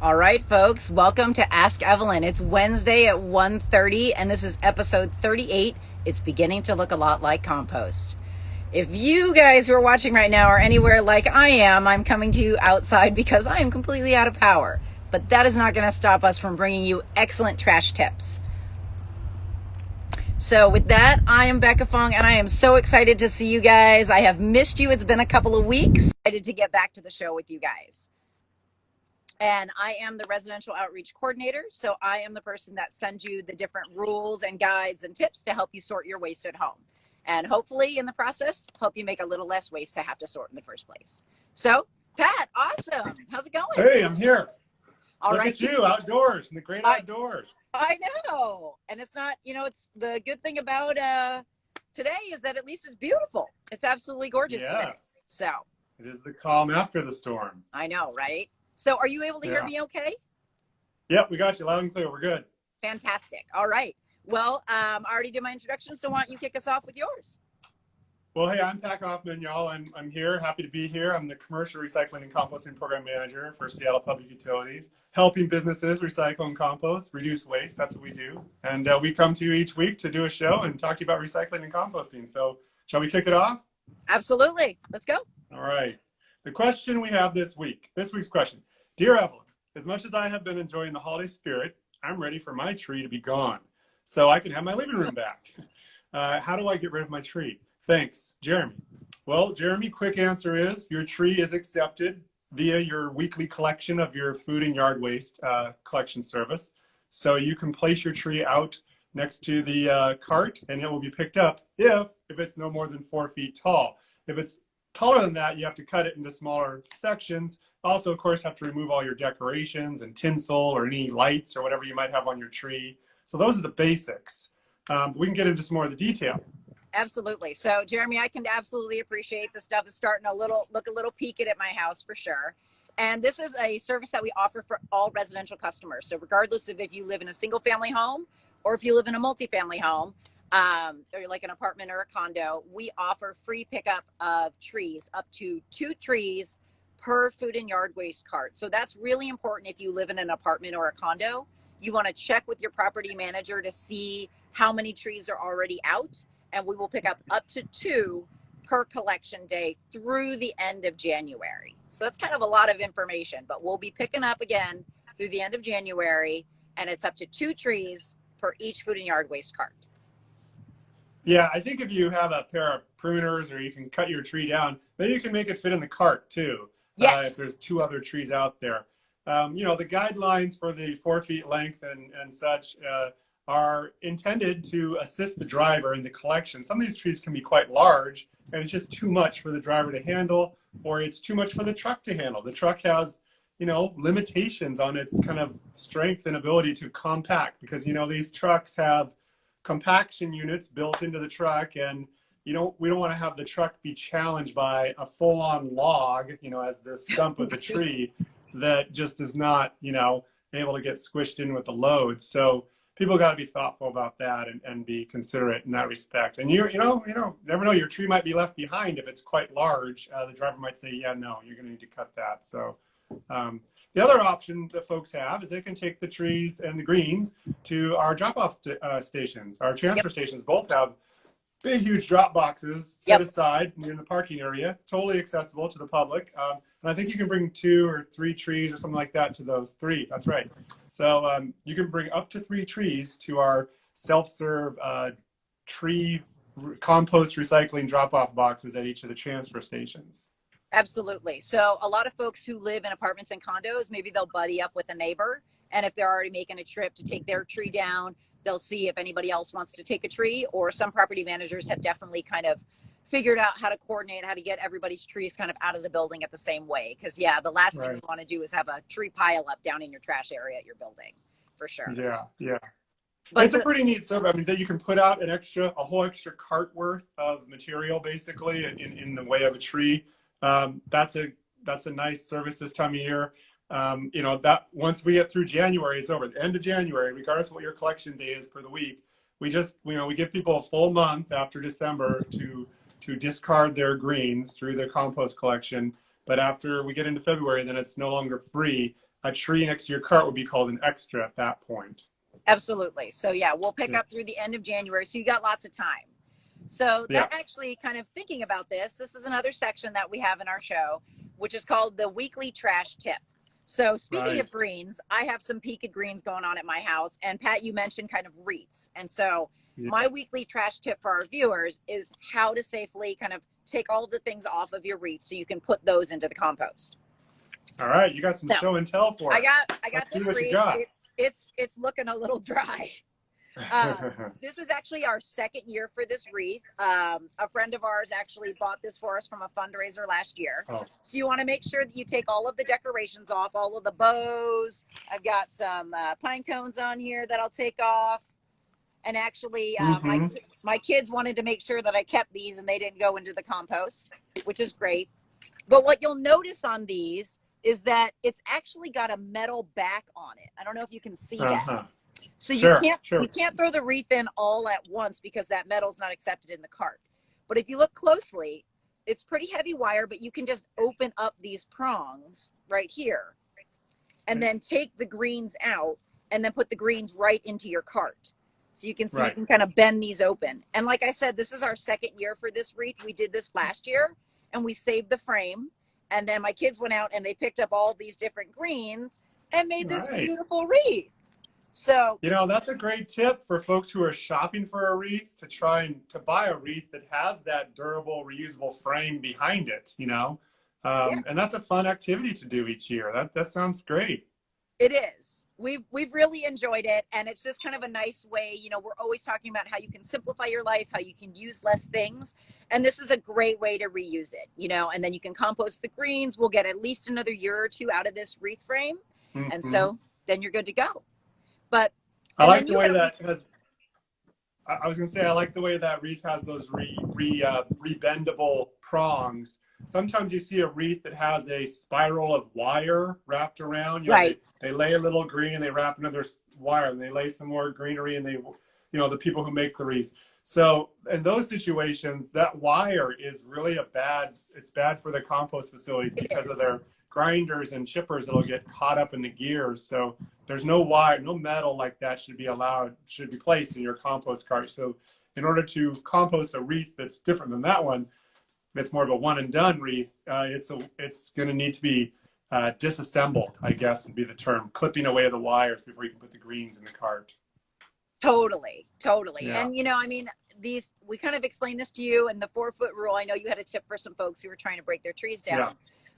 All right, folks, welcome to Ask Evelyn. It's Wednesday at 1:30, and this is episode 38. It's beginning to look a lot like compost. If you guys who are watching right now are anywhere like I am, I'm coming to you outside because I am completely out of power. But that is not going to stop us from bringing you excellent trash tips. So with that, I am Becca Fong, and I am so excited to see you guys. I have missed you. It's been a couple of weeks. Excited to get back to the show with you guys. And I am the residential outreach coordinator. So I am the person that sends you the different rules and guides and tips to help you sort your waste at home. And hopefully in the process, help you make a little less waste to have to sort in the first place. So Pat, awesome. How's it going? Hey, I'm here. All Look right. at you outdoors in the great outdoors. I know. And it's not, it's the good thing about today is that at least it's beautiful. It's absolutely gorgeous today. So it is the calm after the storm. I know, right? So are you able to hear me okay? Yep, we got you loud and clear. We're good. Fantastic. All right. Well, I already did my introduction, so why don't you kick us off with yours? Well, hey, I'm Pat Kaufman, y'all. I'm here. Happy to be here. I'm the Commercial Recycling and Composting Program Manager for Seattle Public Utilities, helping businesses recycle and compost, reduce waste. That's what we do. And we come to you each week to do a show and talk to you about recycling and composting. So shall we kick it off? Absolutely. Let's go. All right. The question we have this week's question. Dear Evelyn, as much as I have been enjoying the holiday spirit, I'm ready for my tree to be gone so I can have my living room back. How do I get rid of my tree? Thanks, Jeremy. Well, Jeremy, quick answer is your tree is accepted via your weekly collection of your food and yard waste collection service. So you can place your tree out next to the cart and it will be picked up if it's no more than 4 feet tall. If it's taller than that, you have to cut it into smaller sections. Also, of course, have to remove all your decorations and tinsel or any lights or whatever you might have on your tree. So those are the basics. We can get into some more of the detail. Absolutely. So, Jeremy, I can absolutely appreciate the stuff is starting to look a little peaked at my house for sure. And this is a service that we offer for all residential customers. So regardless of if you live in a single family home or if you live in a multifamily home, or like an apartment or a condo, we offer free pickup of trees, up to 2 trees per food and yard waste cart. So that's really important if you live in an apartment or a condo. You want to check with your property manager to see how many trees are already out, and we will pick up to 2 per collection day through the end of January. So that's kind of a lot of information, but we'll be picking up again through the end of January, and it's up to 2 trees per each food and yard waste cart. Yeah, I think if you have a pair of pruners or you can cut your tree down, maybe you can make it fit in the cart too. Yes. If there's 2 other trees out there. The guidelines for the 4 feet length and such are intended to assist the driver in the collection. Some of these trees can be quite large and it's just too much for the driver to handle, or it's too much for the truck to handle. The truck has, limitations on its kind of strength and ability to compact because, these trucks have compaction units built into the truck, and we don't want to have the truck be challenged by a full-on log, as the stump of the tree that just is not, able to get squished in with the load. So people got to be thoughtful about that and be considerate in that respect. And you never know, your tree might be left behind if it's quite large. The driver might say, yeah, no, you're going to need to cut that. So the other option that folks have is they can take the trees and the greens to our drop-off stations. Our transfer stations both have big, huge drop boxes set aside near the parking area, totally accessible to the public. And I think you can bring 2 or 3 trees or something like that to those 3. That's right. So you can bring up to 3 trees to our self-serve tree compost recycling drop-off boxes at each of the transfer stations. Absolutely. So a lot of folks who live in apartments and condos, maybe they'll buddy up with a neighbor. And if they're already making a trip to take their tree down, they'll see if anybody else wants to take a tree, or some property managers have definitely kind of figured out how to coordinate, how to get everybody's trees kind of out of the building at the same way. Because the last thing you want to do is have a tree pile up down in your trash area at your building, for sure. Yeah. But it's a pretty neat service. I mean, that you can put out a whole extra cart worth of material, basically, in the way of a tree. That's a nice service this time of year. That once we get through January, it's over. At the end of January, regardless of what your collection day is for the week, we just, we give people a full month after December to discard their greens through their compost collection. But after we get into February, then it's no longer free. a tree next to your cart would be called an extra at that point. Absolutely. So yeah, we'll pick Yeah. up through the end of January. So you got lots of time. So Yeah. that actually kind of thinking about this is another section that we have in our show, which is called the weekly trash tip. So speaking Right. of greens, I have some peaked greens going on at my house. And Pat, you mentioned kind of wreaths. And so Yeah. my weekly trash tip for our viewers is how to safely kind of take all of the things off of your wreath so you can put those into the compost. All right, you got some So show and tell for us. I got Let's see this what you wreath. got. It's looking a little dry. This is actually our second year for this wreath. A friend of ours actually bought this for us from a fundraiser last year. Oh. So you want to make sure that you take all of the decorations off, all of the bows. I've got some pine cones on here that I'll take off. And actually, my kids wanted to make sure that I kept these and they didn't go into the compost, which is great. But what you'll notice on these is that it's actually got a metal back on it. I don't know if you can see that. So you can't throw the wreath in all at once because that metal's not accepted in the cart. But if you look closely, it's pretty heavy wire, but you can just open up these prongs right here and then take the greens out and then put the greens right into your cart. So you can see you can kind of bend these open. And like I said, this is our second year for this wreath. We did this last year and we saved the frame. And then my kids went out and they picked up all these different greens and made this beautiful wreath. So, you know, that's a great tip for folks who are shopping for a wreath to try and to buy a wreath that has that durable, reusable frame behind it, you know. And that's a fun activity to do each year. That sounds great. It is. We've really enjoyed it. And it's just kind of a nice way, you know, we're always talking about how you can simplify your life, how you can use less things. And this is a great way to reuse it, you know, and then you can compost the greens. We'll get at least another year or two out of this wreath frame. And so then you're good to go. But I like the way that has, I was going to say, I like the way that wreath has those rebendable prongs. Sometimes you see a wreath that has a spiral of wire wrapped around. You know, they lay a little green and they wrap another wire and they lay some more greenery and they, you know, the people who make the wreaths. So in those situations, that wire is really it's bad for the compost facilities because of their grinders and chippers that'll get caught up in the gears. So there's no wire, no metal like that should be placed in your compost cart. So in order to compost a wreath that's different than that one, it's more of a one and done wreath. It's going to need to be disassembled, I guess would be the term, clipping away the wires before you can put the greens in the cart. Totally. Yeah. And, you know, I mean, we kind of explained this to you, and the 4-foot rule. I know you had a tip for some folks who were trying to break their trees down.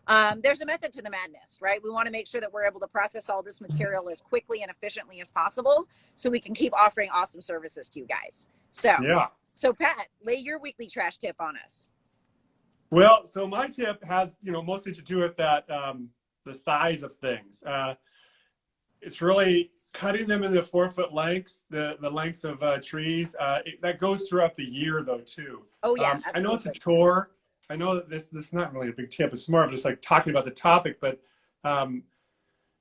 Yeah. There's a method to the madness, right? We want to make sure that we're able to process all this material as quickly and efficiently as possible so we can keep offering awesome services to you guys. So Pat, lay your weekly trash tip on us. Well, so my tip has, you know, mostly to do with that, the size of things. It's really cutting them into 4-foot lengths, the lengths of trees. That goes throughout the year, though, too. Oh, yeah, absolutely. I know it's a chore. I know that this is not really a big tip. It's more of just like talking about the topic, but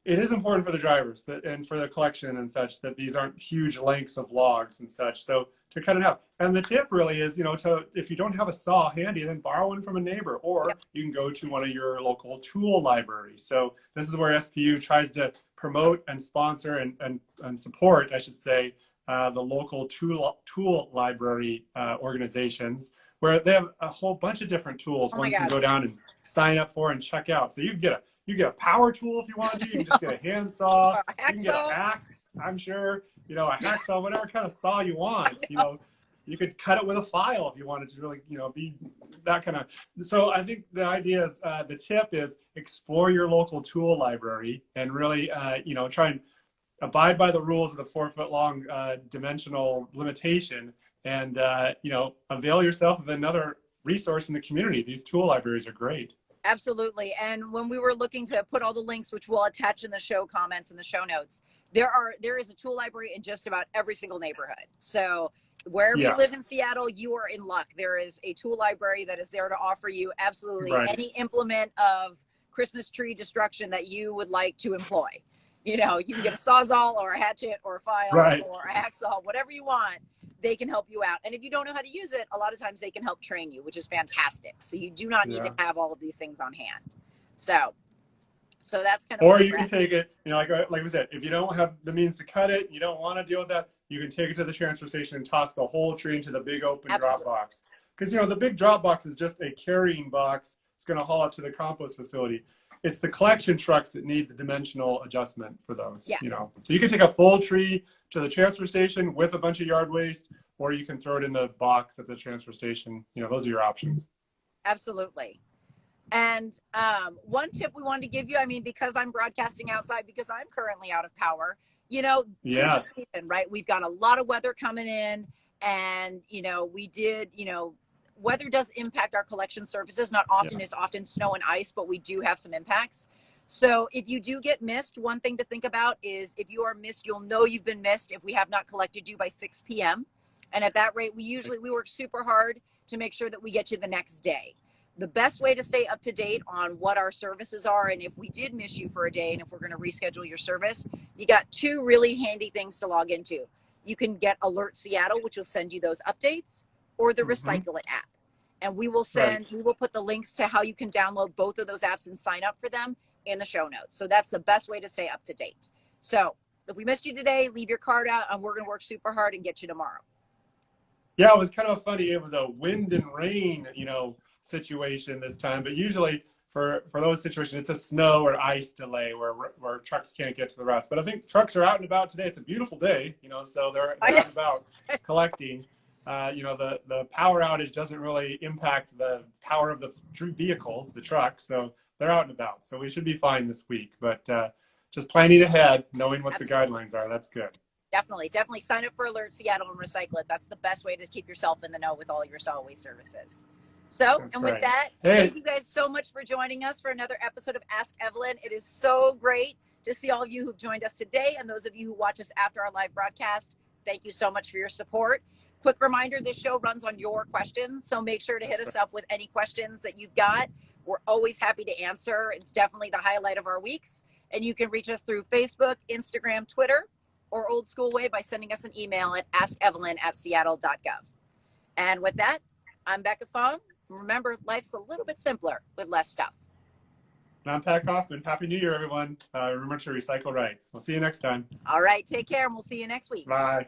it is important for the drivers and for the collection and such that these aren't huge lengths of logs and such. So to cut it out. And the tip really is, you know, if you don't have a saw handy, then borrow one from a neighbor, or you can go to one of your local tool libraries. So this is where SPU tries to promote and sponsor and support, I should say, the local tool library organizations, where they have a whole bunch of different tools where you can go down and sign up for and check out. So you can get a power tool if you want to. You can just get a handsaw. You can get an axe, I'm sure. You know, a hacksaw, whatever kind of saw you want. You know, you could cut it with a file if you wanted to really, you know, be that kind of. So I think the idea is, the tip is explore your local tool library and really, you know, try and abide by the rules of the 4-foot long dimensional limitation, and you know, avail yourself of another resource in the community. These tool libraries are great. Absolutely. And when we were looking to put all the links, which we'll attach in the show comments and the show notes, there is a tool library in just about every single neighborhood. So wherever you live in Seattle, you are in luck. There is a tool library that is there to offer you absolutely any implement of Christmas tree destruction that you would like to employ. You know, you can get a Sawzall or a hatchet or a file or a hacksaw, whatever you want. They can help you out. And if you don't know how to use it, a lot of times they can help train you, which is fantastic. So you do not need to have all of these things on hand. So So that's kind of Or where you we're can at. take it, like we said, if you don't have the means to cut it, you don't want to deal with that, you can take it to the transfer station and toss the whole tree into the big open drop Absolutely. box. Because, the big drop box is just a carrying box. It's going to haul it to the compost facility. It's the collection trucks that need the dimensional adjustment for those, Yeah. So you can take a full tree to the transfer station with a bunch of yard waste, or you can throw it in the box at the transfer station. Those are your options. Absolutely. And one tip we wanted to give you, I mean, because I'm broadcasting outside, because I'm currently out of power, tis the Yes. season, right? We've got a lot of weather coming in, and, weather does impact our collection services. Not often, Yeah. it's often snow and ice, but we do have some impacts. So if you do get missed, one thing to think about is if you are missed, you'll know you've been missed if we have not collected you by 6 p.m. And at that rate, we work super hard to make sure that we get you the next day. The best way to stay up to date on what our services are, and if we did miss you for a day and if we're going to reschedule your service, you got two really handy things to log into. You can get Alert Seattle, which will send you those updates, or the Recycle It app. And we will put the links to how you can download both of those apps and sign up for them in the show notes. So that's the best way to stay up to date. So if we missed you today, leave your card out, and we're going to work super hard and get you tomorrow. Yeah, it was kind of funny. It was a wind and rain, situation this time. But usually for those situations, it's a snow or ice delay where trucks can't get to the routes. But I think trucks are out and about today. It's a beautiful day, so they're out and about collecting. The power outage doesn't really impact the power of the vehicles, the trucks. So they're out and about. So we should be fine this week. But just planning ahead, knowing what Absolutely. the guidelines are, that's good. Definitely sign up for Alert Seattle and Recycle It. That's the best way to keep yourself in the know with all your solid waste services. So, That's and right. with that, Hey. Thank you guys so much for joining us for another episode of Ask Evelyn. It is so great to see all of you who've joined us today, and those of you who watch us after our live broadcast. Thank you so much for your support. Quick reminder, this show runs on your questions, so make sure to hit us up with any questions that you've got. We're always happy to answer. It's definitely the highlight of our weeks. And you can reach us through Facebook, Instagram, Twitter, or old school way by sending us an email at askevelyn@seattle.gov. And with that, I'm Becca Fong. Remember, life's a little bit simpler with less stuff. And I'm Pat Kaufman. Happy New Year, everyone. Remember to recycle right. We'll see you next time. All right, take care, and we'll see you next week. Bye.